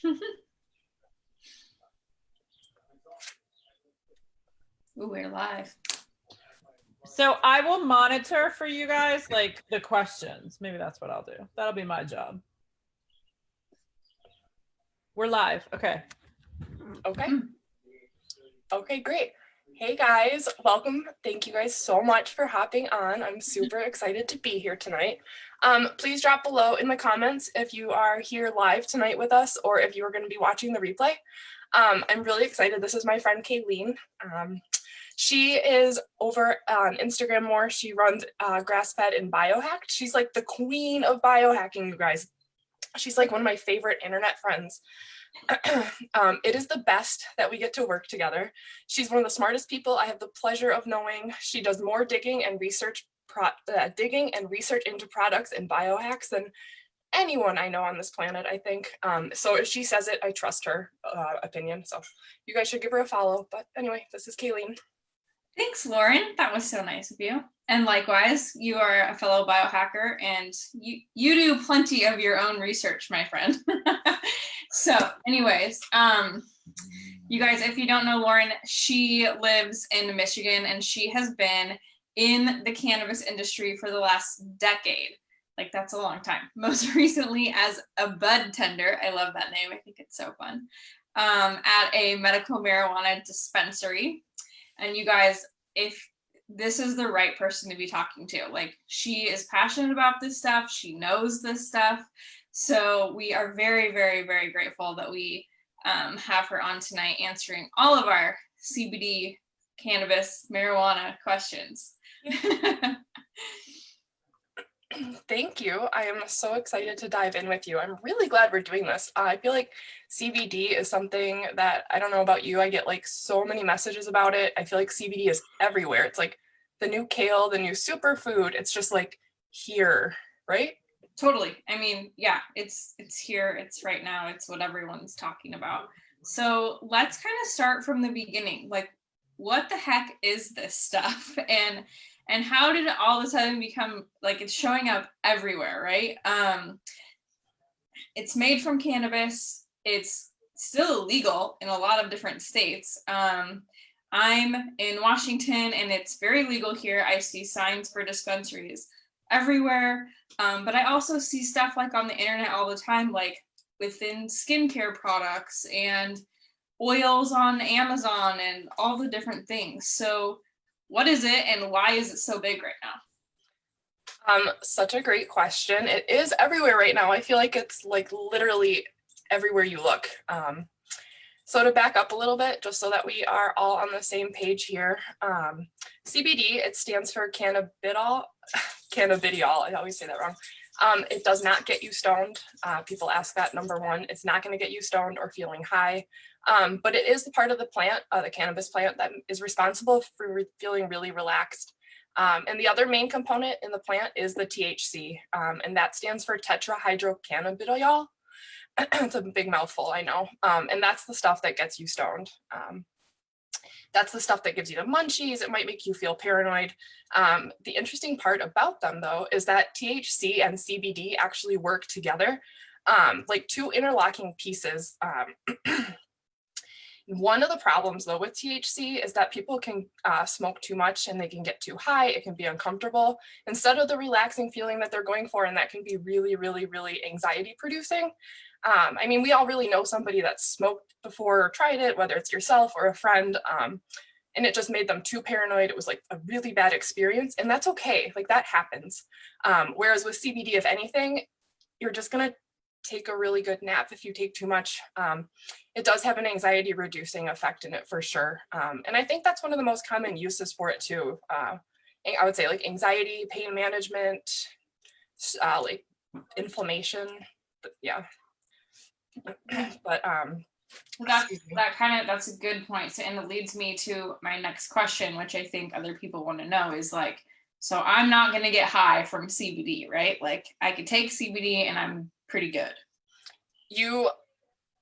Ooh, we're live. So I will monitor for you guys, like the questions. Maybe that's what I'll do. That'll be my job. We're live. Okay. Okay. Okay, great. Hey guys, welcome. Thank you guys so much for hopping on. I'm super excited to be here tonight. Please drop below in the comments if you are here live tonight with us or if you are going to be watching the replay. I'm really excited. This is my friend Kayleen. She is over on Instagram more. She runs Grass-Fed and Biohacked. She's like the queen of biohacking, you guys. She's like one of my favorite internet friends. It is the best that we get to work together. She's one of the smartest people I have the pleasure of knowing. She does more digging and research into products and biohacks than anyone I know on this planet, I think. So if she says it, I trust her opinion. So you guys should give her a follow. But anyway, this is Kayleen. Thanks, Lauren. That was so nice of you. And likewise, you are a fellow biohacker and you do plenty of your own research, my friend. So anyways, you guys, if you don't know Lauren, she lives in Michigan and she has been in the cannabis industry for the last decade. Like that's a long time. Most recently as a budtender. I love that name. I think it's so fun. At a medical marijuana dispensary. And you guys, if this is the right person to be talking to, like she is passionate about this stuff. She knows this stuff. So we are very, very, very grateful that we have her on tonight answering all of our CBD, cannabis, marijuana questions. Thank you. I am so excited to dive in with you. I'm really glad we're doing this. I feel like CBD is something that, I don't know about you, I get like so many messages about it. I feel like CBD is everywhere. It's like the new kale, the new superfood. It's just like here, right? Totally. I mean, yeah, it's here, it's right now, it's what everyone's talking about. So let's kind of start from the beginning. Like, what the heck is this stuff? And how did it all of a sudden become like it's showing up everywhere, right? It's made from cannabis. It's still illegal in a lot of different states. I'm in Washington and it's very legal here. I see signs for dispensaries everywhere. But I also see stuff like on the internet all the time, like within skincare products and oils on Amazon and all the different things. So what is it and why is it so big right now? Such a great question. It is everywhere right now. I feel like it's like literally everywhere you look. So to back up a little bit, just so that we are all on the same page here, CBD, it stands for cannabidiol. Cannabidiol, I always say that wrong. It does not get you stoned. People ask that, number one. It's not going to get you stoned or feeling high. But it is the part of the plant, the cannabis plant, that is responsible for feeling really relaxed. And the other main component in the plant is the THC, and that stands for tetrahydrocannabidiol. It's a big mouthful, I know. And that's the stuff that gets you stoned. That's the stuff that gives you the munchies. It might make you feel paranoid. The interesting part about them, though, is that THC and CBD actually work together, like two interlocking pieces. One of the problems, though, with THC is that people can smoke too much and they can get too high. It can be uncomfortable instead of the relaxing feeling that they're going for, and that can be really, really, really anxiety producing. I mean, we all really know somebody that smoked before or tried it, whether it's yourself or a friend, and it just made them too paranoid. It was like a really bad experience, and that's okay. Like that happens. Whereas with CBD, if anything, you're just going to take a really good nap if you take too much. It does have an anxiety reducing effect in it for sure. And I think that's one of the most common uses for it too. I would say like anxiety, pain management, like inflammation, but yeah. But that's a good point. And it leads me to my next question, which I think other people want to know is like, so I'm not going to get high from CBD, right? Like I could take CBD and I'm pretty good.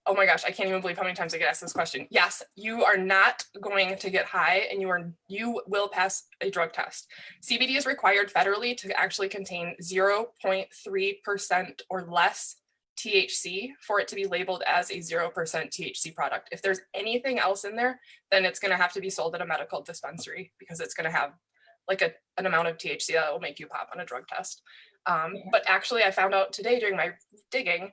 Oh my gosh, I can't even believe how many times I get asked this question. Yes, you are not going to get high and you will pass a drug test. CBD is required federally to actually contain 0.3% or less THC for it to be labeled as a 0% THC product. If there's anything else in there, then it's going to have to be sold at a medical dispensary because it's going to have like an amount of THC that will make you pop on a drug test. But actually, I found out today during my digging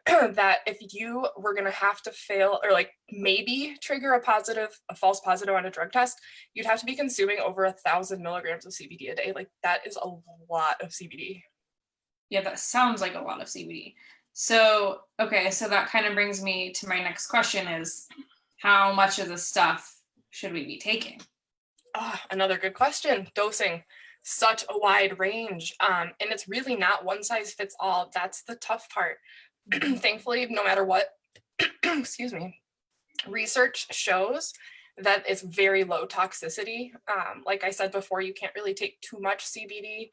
that if you were going to have to fail or like maybe trigger a false positive on a drug test, you'd have to be consuming over 1,000 milligrams of CBD a day. Like that is a lot of CBD. Yeah, that sounds like a lot of CBD. So, okay, so that kind of brings me to my next question is how much of this stuff should we be taking? Another good question. Dosing, such a wide range. And it's really not one size fits all. That's the tough part. Thankfully, no matter what, excuse me, research shows that it's very low toxicity. Like I said before, you can't really take too much CBD.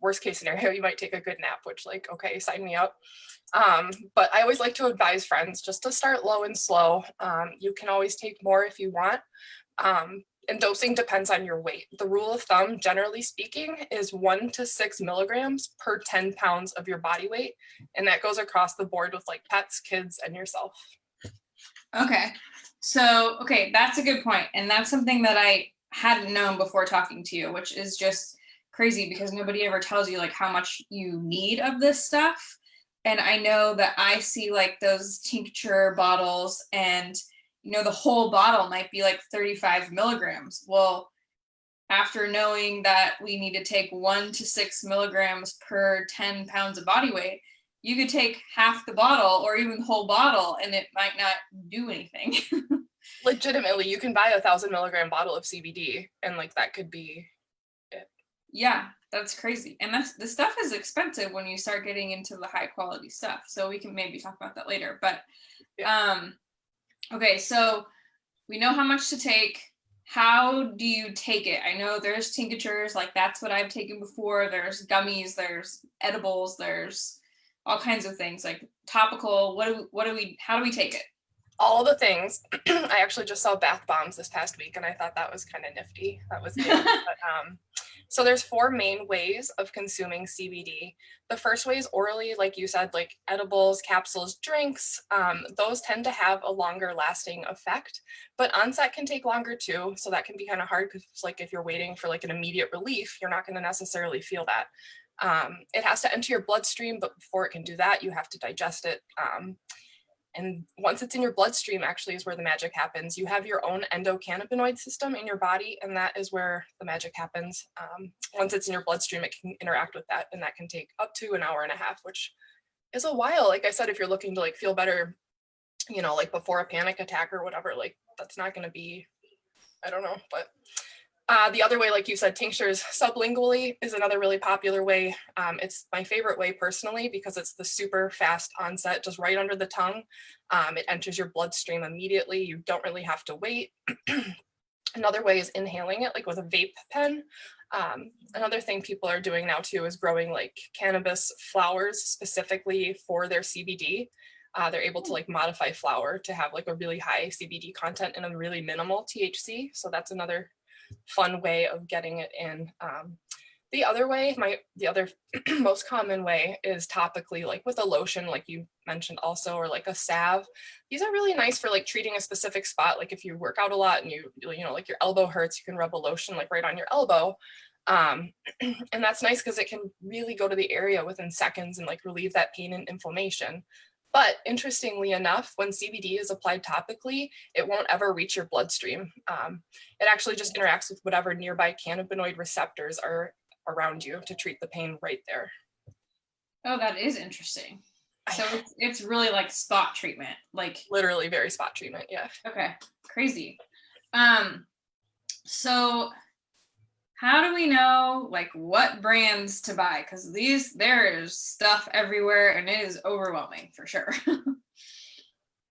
Worst case scenario, you might take a good nap, which like, okay, sign me up. But I always like to advise friends just to start low and slow. You can always take more if you want. And dosing depends on your weight. The rule of thumb, generally speaking, is 1 to 6 milligrams per 10 pounds of your body weight. And that goes across the board with like pets, kids, and yourself. Okay. So, okay, that's a good point. And that's something that I hadn't known before talking to you, which is just crazy because nobody ever tells you like how much you need of this stuff. And I know that I see like those tincture bottles and the whole bottle might be like 35 milligrams. Well, after knowing that we need to take 1 to 6 milligrams per 10 pounds of body weight, you could take half the bottle or even the whole bottle and it might not do anything. Legitimately, you can buy 1,000 milligram bottle of CBD and like that could be it. Yeah, that's crazy. And the stuff is expensive when you start getting into the high quality stuff. So we can maybe talk about that later. But okay, so we know how much to take. How do you take it? I know there's tinctures, like that's what I've taken before. There's gummies, there's edibles, there's all kinds of things like topical. How do we take it? All the things. I actually just saw bath bombs this past week and I thought that was kind of nifty. That was new. So there's 4 main ways of consuming CBD. The first way is orally, like you said, like edibles, capsules, drinks. Those tend to have a longer lasting effect, but onset can take longer too. So that can be kind of hard because like if you're waiting for like an immediate relief, you're not going to necessarily feel that. It has to enter your bloodstream, but before it can do that, you have to digest it. And once it's in your bloodstream, actually is where the magic happens. You have your own endocannabinoid system in your body, and that is where the magic happens. Once it's in your bloodstream, it can interact with that, and that can take up to an hour and a half, which is a while. Like I said, if you're looking to like feel better, like before a panic attack or whatever, like that's not going to be, I don't know, but the other way, like you said, tinctures sublingually is another really popular way. It's my favorite way personally because it's the super fast onset, just right under the tongue. It enters your bloodstream immediately. You don't really have to wait. Another way is inhaling it, like with a vape pen. Another thing people are doing now too is growing like cannabis flowers specifically for their CBD. They're able to like modify flower to have like a really high CBD content and a really minimal THC. So that's another fun way of getting it in. The other way, the other most common way is topically, like with a lotion, like you mentioned also, or like a salve. These are really nice for like treating a specific spot. Like if you work out a lot and you like your elbow hurts, you can rub a lotion like right on your elbow. And that's nice because it can really go to the area within seconds and like relieve that pain and inflammation. But interestingly enough, when CBD is applied topically, it won't ever reach your bloodstream. It actually just interacts with whatever nearby cannabinoid receptors are around you to treat the pain right there. Oh, that is interesting. So it's really like spot treatment, like literally very spot treatment. Yeah. Okay, crazy. So how do we know like what brands to buy? Because there's stuff everywhere and it is overwhelming for sure.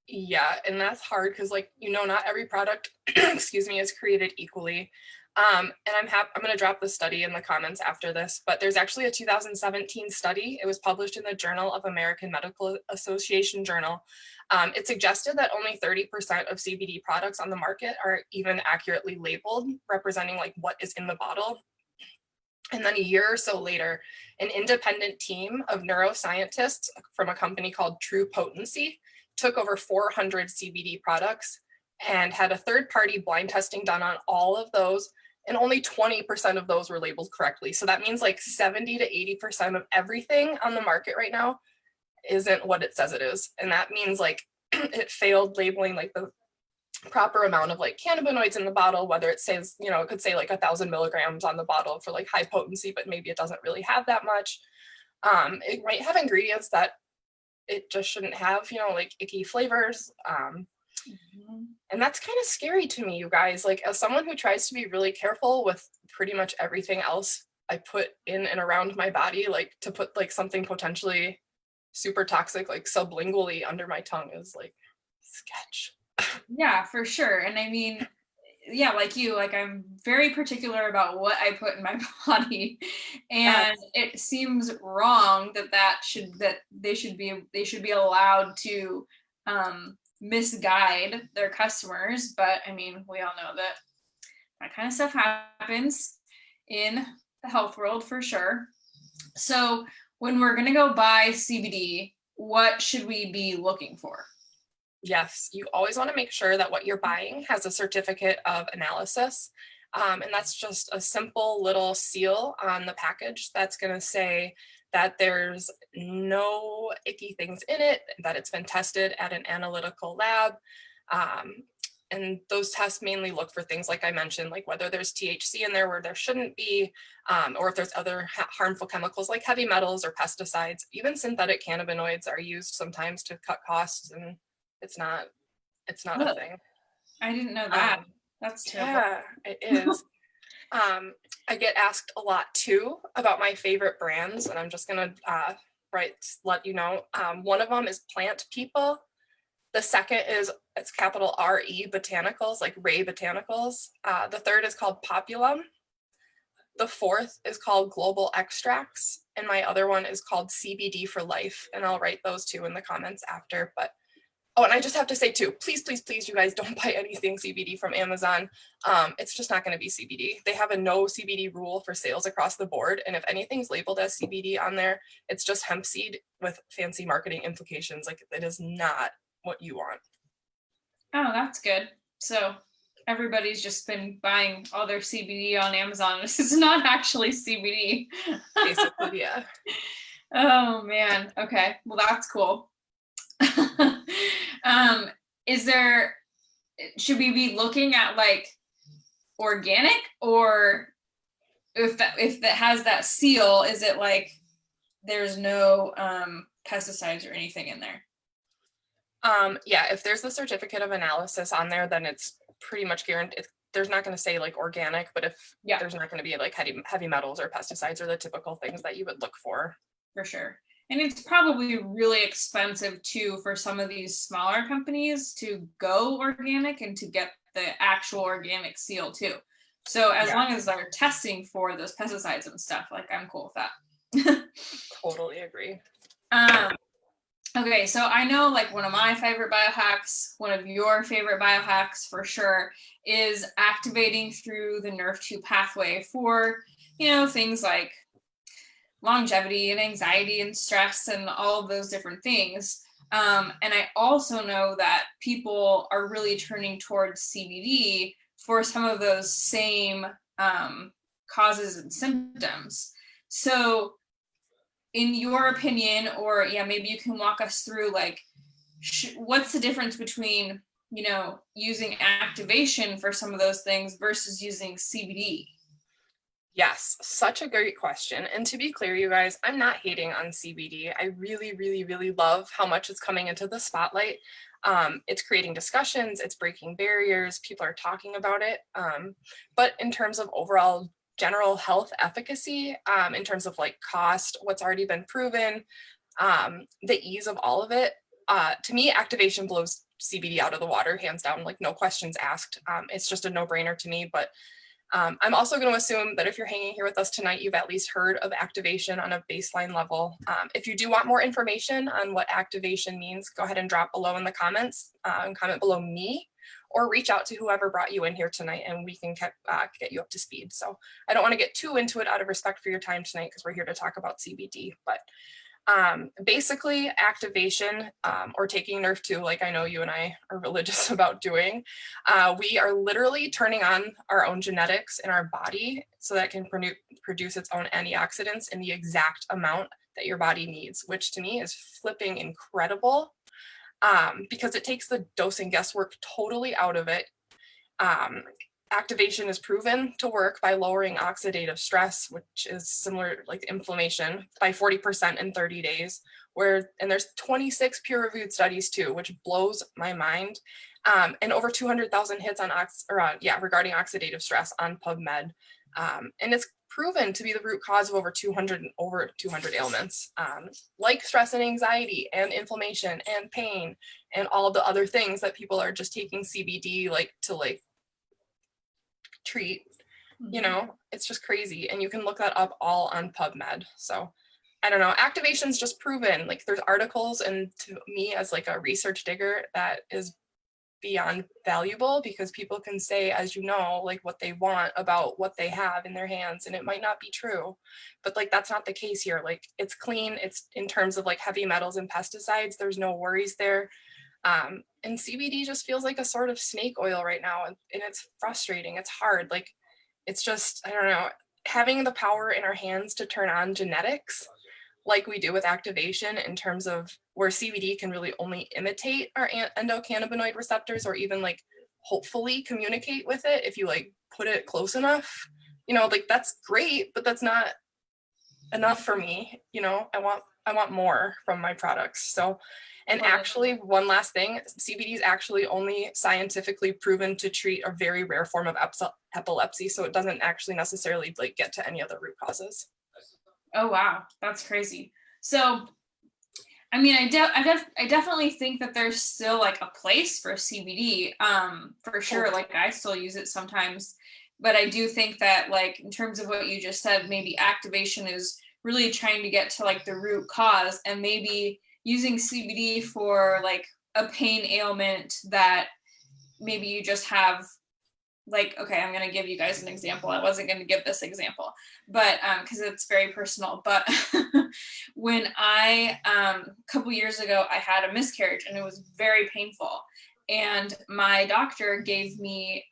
Yeah, and that's hard because like, not every product, excuse me, is created equally. And I'm going to drop the study in the comments after this, but there's actually a 2017 study. It was published in the Journal of American Medical Association journal. It suggested that only 30% of CBD products on the market are even accurately labeled, representing like what is in the bottle. And then a year or so later, an independent team of neuroscientists from a company called True Potency took over 400 CBD products and had a third-party blind testing done on all of those, and only 20% of those were labeled correctly. So that means like 70 to 80% of everything on the market right now isn't what it says it is. And that means like it failed labeling like the proper amount of like cannabinoids in the bottle, whether it says, you know, it could say like 1,000 milligrams on the bottle for like high potency, but maybe it doesn't really have that much. It might have ingredients that it just shouldn't have, you know, like icky flavors. And that's kind of scary to me, you guys. Like, as someone who tries to be really careful with pretty much everything else I put in and around my body, like to put like something potentially super toxic, like sublingually under my tongue is like sketch. Yeah, for sure. And I mean, yeah, like you, like I'm very particular about what I put in my body, and it seems wrong that they should be allowed to misguide their customers. But I mean, we all know that kind of stuff happens in the health world for sure. So when we're gonna go buy CBD, what should we be looking for? Yes, you always want to make sure that what you're buying has a certificate of analysis. And that's just a simple little seal on the package that's going to say that there's no icky things in it, that it's been tested at an analytical lab. And those tests mainly look for things like I mentioned, like whether there's THC in there where there shouldn't be, or if there's other harmful chemicals like heavy metals or pesticides. Even synthetic cannabinoids are used sometimes to cut costs, and it's not a thing. I didn't know that. That's terrible. Yeah, it is. I get asked a lot too about my favorite brands, and I'm just gonna let you know. One of them is Plant People. The second is, it's capital R-E Botanicals, like Ray Botanicals. The third is called Populum. The fourth is called Global Extracts, and my other one is called CBD for Life. And I'll write those two in the comments after. But oh, and I just have to say too, please, please, please, you guys don't buy anything CBD from Amazon. It's just not going to be CBD. They have a no CBD rule for sales across the board. And if anything's labeled as CBD on there, it's just hemp seed with fancy marketing implications. Like, it is not what you want. Oh, that's good. So everybody's just been buying all their CBD on Amazon. This is not actually CBD. Basically, yeah. Oh man. Okay. Well, that's cool. Should we be looking at like organic, or if that has that seal, is it like there's no pesticides or anything in there? Yeah, if there's the certificate of analysis on there, then it's pretty much guaranteed. There's not going to say like organic, but there's not going to be like heavy metals or pesticides or the typical things that you would look for. For sure. And it's probably really expensive too for some of these smaller companies to go organic and to get the actual organic seal too. So as long as they're testing for those pesticides and stuff, like I'm cool with that. Totally agree. Okay, so I know like one of my favorite biohacks, one of your favorite biohacks for sure, is activating through the Nrf2 pathway for, you know, things like longevity and anxiety and stress and all of those different things. And I also know that people are really turning towards CBD for some of those same causes and symptoms. So in your opinion, or maybe you can walk us through like, what's the difference between, you know, using activation for some of those things versus using CBD? Yes, such a great question. And to be clear, you guys, I'm not hating on CBD. I really, really, really love how much it's coming into the spotlight. It's creating discussions, it's breaking barriers, people are talking about it. But in terms of overall general health efficacy, in terms of like cost, what's already been proven, the ease of all of it, to me, activation blows CBD out of the water, hands down, like no questions asked. It's just a no-brainer to me. But I'm also going to assume that if you're hanging here with us tonight, you've at least heard of activation on a baseline level. If you do want more information on what activation means, go ahead and drop below in the comments, and comment below me, or reach out to whoever brought you in here tonight and we can get you up to speed. So I don't want to get too into it out of respect for your time tonight because we're here to talk about CBD, but basically activation, or taking Nerf 2, like I know you and I are religious about doing, we are literally turning on our own genetics in our body so that it can produce its own antioxidants in the exact amount that your body needs, which to me is flipping incredible, because it takes the dosing guesswork totally out of it. Activation is proven to work by lowering oxidative stress, which is similar like inflammation, by 40% in 30 days. And there's 26 peer-reviewed studies too, which blows my mind. And over 200,000 hits on regarding oxidative stress on PubMed. And it's proven to be the root cause of over 200 ailments, like stress and anxiety and inflammation and pain and all the other things that people are just taking CBD to treat. You know, it's just crazy. And you can look that up all on PubMed. So I don't know, activation's just proven. Like there's articles, and to me as like a research digger, that is beyond valuable, because people can say, as you know, like what they want about what they have in their hands, and it might not be true, but like that's not the case here. Like it's clean. It's in terms of like heavy metals and pesticides, there's no worries there. And CBD just feels like a sort of snake oil right now, and it's frustrating. It's hard. Like it's just, I don't know, having the power in our hands to turn on genetics like we do with activation, in terms of where CBD can really only imitate our endocannabinoid receptors, or even like hopefully communicate with it if you like put it close enough, you know, like that's great, but that's not enough for me. You know, I want more from my products. So, and actually one last thing, CBD is actually only scientifically proven to treat a very rare form of epilepsy. So it doesn't actually necessarily like get to any other root causes. Oh, wow. That's crazy. So, I mean, I definitely think that there's still like a place for CBD, for sure. Like I still use it sometimes, but I do think that like, in terms of what you just said, maybe activation is really trying to get to like the root cause, and maybe using CBD for like a pain ailment that maybe you just have. Like, okay, I'm going to give you guys an example. I wasn't going to give this example, but because it's very personal. But when a couple years ago, I had a miscarriage and it was very painful. And my doctor gave me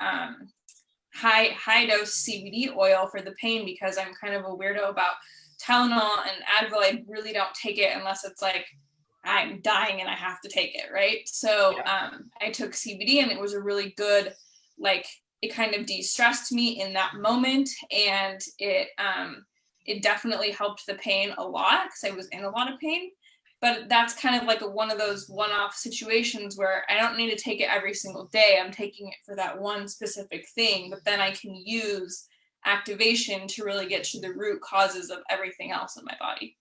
high dose CBD oil for the pain, because I'm kind of a weirdo about Tylenol and Advil. I really don't take it unless it's like I'm dying and I have to take it, right? So I took CBD, and it was a really good, like, it kind of de-stressed me in that moment, and it definitely helped the pain a lot, because I was in a lot of pain. But that's kind of like one of those one-off situations where I don't need to take it every single day. I'm taking it for that one specific thing, but then I can use activation to really get to the root causes of everything else in my body.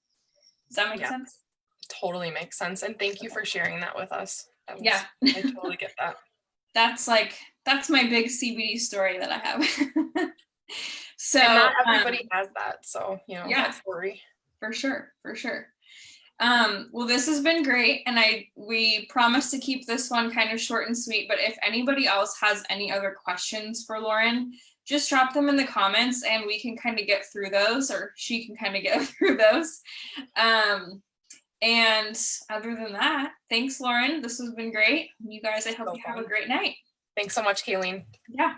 Does that make sense? Totally makes sense. And thank you for sharing that with us. I totally get that. That's my big CBD story that I have. So and not everybody has that. So, you know, that's worry. For sure. Well, this has been great. And we promise to keep this one kind of short and sweet, but if anybody else has any other questions for Lauren, just drop them in the comments and we can kind of get through those, or she can kind of get through those. And other than that, thanks, Lauren. This has been great. You guys, I hope you have a great night. Thanks so much, Kayleen. Yeah.